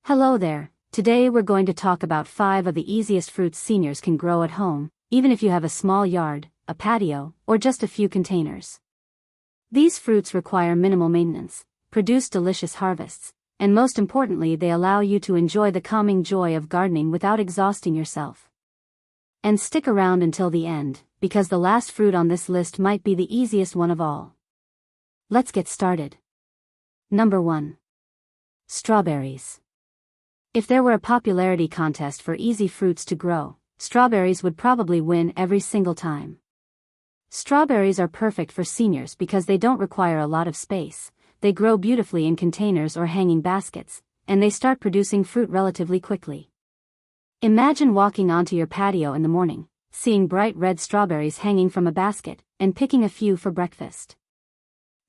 Hello there. Today we're going to talk about 5 of the easiest fruits seniors can grow at home, even if you have a small yard, a patio, or just a few containers. These fruits require minimal maintenance, produce delicious harvests, and most importantly they allow you to enjoy the calming joy of gardening without exhausting yourself. And stick around until the end, because the last fruit on this list might be the easiest one of all. Let's get started. Number 1. Strawberries. If there were a popularity contest for easy fruits to grow, strawberries would probably win every single time. Strawberries are perfect for seniors because they don't require a lot of space, they grow beautifully in containers or hanging baskets, and they start producing fruit relatively quickly. Imagine walking onto your patio in the morning, seeing bright red strawberries hanging from a basket, and picking a few for breakfast.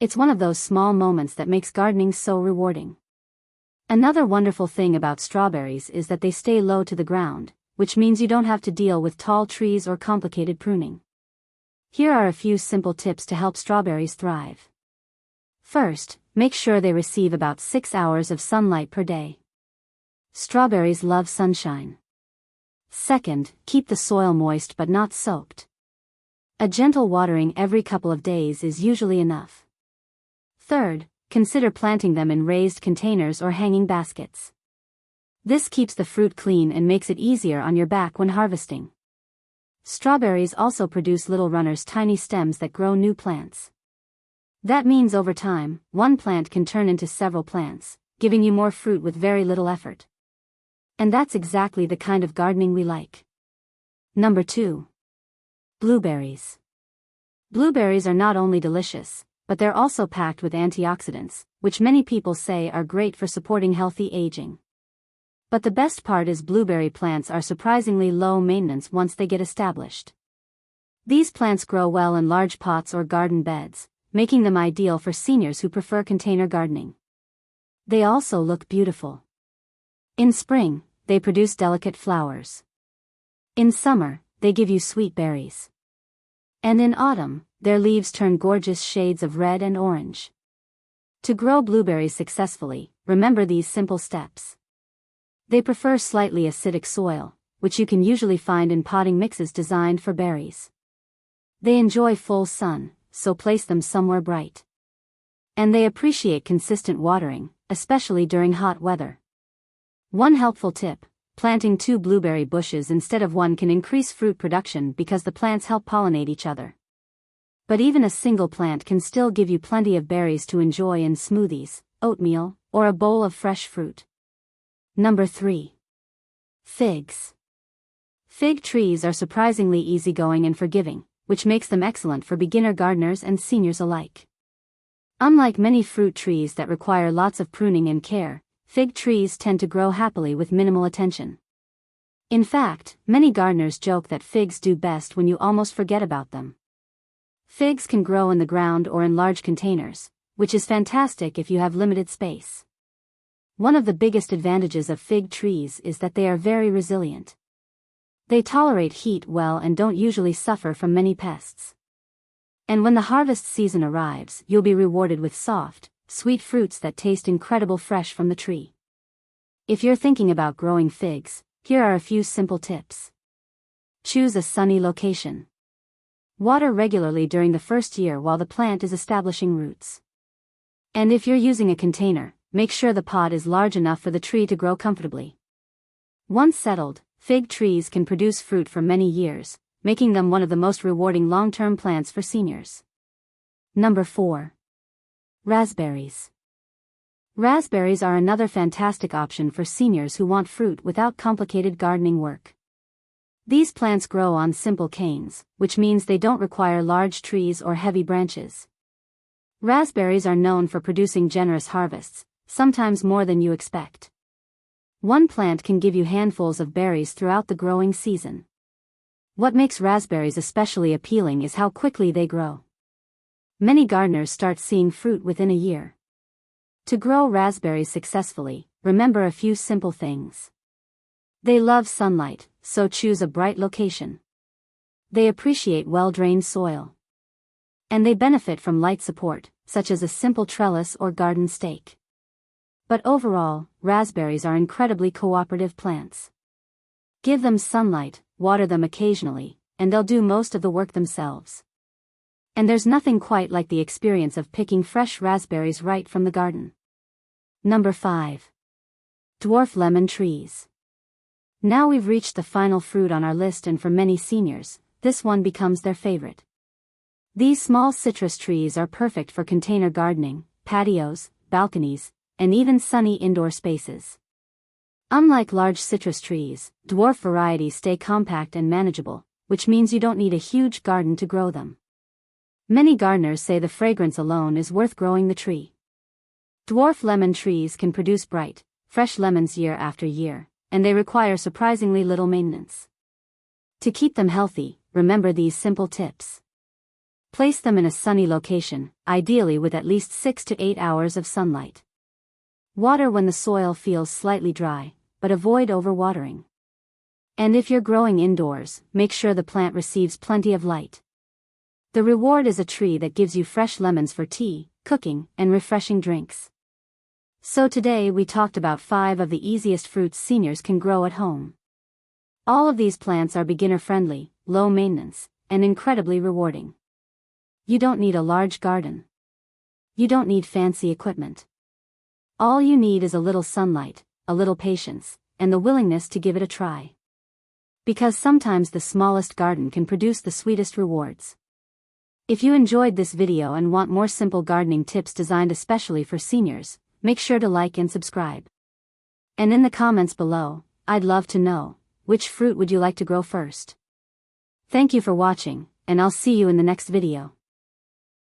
It's one of those small moments that makes gardening so rewarding. Another wonderful thing about strawberries is that they stay low to the ground, which means you don't have to deal with tall trees or complicated pruning. Here are a few simple tips to help strawberries thrive. First, make sure they receive about 6 hours of sunlight per day. Strawberries love sunshine. Second, keep the soil moist but not soaked. A gentle watering every couple of days is usually enough. Third, consider planting them in raised containers or hanging baskets. This keeps the fruit clean and makes it easier on your back when harvesting. Strawberries also produce little runners, tiny stems that grow new plants. That means over time, one plant can turn into several plants, giving you more fruit with very little effort. And that's exactly the kind of gardening we like. Number 2. Blueberries. Blueberries are not only delicious, but they're also packed with antioxidants, which many people say are great for supporting healthy aging. But the best part is blueberry plants are surprisingly low maintenance once they get established. These plants grow well in large pots or garden beds, making them ideal for seniors who prefer container gardening. They also look beautiful. In spring, they produce delicate flowers. In summer, they give you sweet berries. And in autumn, their leaves turn gorgeous shades of red and orange. To grow blueberries successfully, remember these simple steps. They prefer slightly acidic soil, which you can usually find in potting mixes designed for berries. They enjoy full sun, so place them somewhere bright. And they appreciate consistent watering, especially during hot weather. One helpful tip: planting 2 blueberry bushes instead of 1 can increase fruit production because the plants help pollinate each other. But even a single plant can still give you plenty of berries to enjoy in smoothies, oatmeal, or a bowl of fresh fruit. Number 3. Figs. Fig trees are surprisingly easygoing and forgiving, which makes them excellent for beginner gardeners and seniors alike. Unlike many fruit trees that require lots of pruning and care, fig trees tend to grow happily with minimal attention. In fact, many gardeners joke that figs do best when you almost forget about them. Figs can grow in the ground or in large containers, which is fantastic if you have limited space. One of the biggest advantages of fig trees is that they are very resilient. They tolerate heat well and don't usually suffer from many pests. And when the harvest season arrives, you'll be rewarded with soft, sweet fruits that taste incredible fresh from the tree. If you're thinking about growing figs, here are a few simple tips. Choose a sunny location. Water regularly during the first year while the plant is establishing roots. And if you're using a container, make sure the pot is large enough for the tree to grow comfortably. Once settled, fig trees can produce fruit for many years, making them one of the most rewarding long-term plants for seniors. Number 4. Raspberries. Raspberries are another fantastic option for seniors who want fruit without complicated gardening work. These plants grow on simple canes, which means they don't require large trees or heavy branches. Raspberries are known for producing generous harvests, sometimes more than you expect. One plant can give you handfuls of berries throughout the growing season. What makes raspberries especially appealing is how quickly they grow. Many gardeners start seeing fruit within a year. To grow raspberries successfully, remember a few simple things. They love sunlight, so choose a bright location. They appreciate well-drained soil. And they benefit from light support, such as a simple trellis or garden stake. But overall, raspberries are incredibly cooperative plants. Give them sunlight, water them occasionally, and they'll do most of the work themselves. And there's nothing quite like the experience of picking fresh raspberries right from the garden. Number 5. Dwarf lemon trees. Now we've reached the final fruit on our list, and for many seniors, this one becomes their favorite. These small citrus trees are perfect for container gardening, patios, balconies, and even sunny indoor spaces. Unlike large citrus trees, dwarf varieties stay compact and manageable, which means you don't need a huge garden to grow them. Many gardeners say the fragrance alone is worth growing the tree. Dwarf lemon trees can produce bright, fresh lemons year after year, and they require surprisingly little maintenance. To keep them healthy, remember these simple tips. Place them in a sunny location, ideally with at least 6 to 8 hours of sunlight. Water when the soil feels slightly dry, but avoid overwatering. And if you're growing indoors, make sure the plant receives plenty of light. The reward is a tree that gives you fresh lemons for tea, cooking, and refreshing drinks. So today we talked about 5 of the easiest fruits seniors can grow at home. All of these plants are beginner-friendly, low maintenance, and incredibly rewarding. You don't need a large garden. You don't need fancy equipment. All you need is a little sunlight, a little patience, and the willingness to give it a try. Because sometimes the smallest garden can produce the sweetest rewards. If you enjoyed this video and want more simple gardening tips designed especially for seniors, make sure to like and subscribe. And in the comments below, I'd love to know, which fruit would you like to grow first? Thank you for watching, and I'll see you in the next video.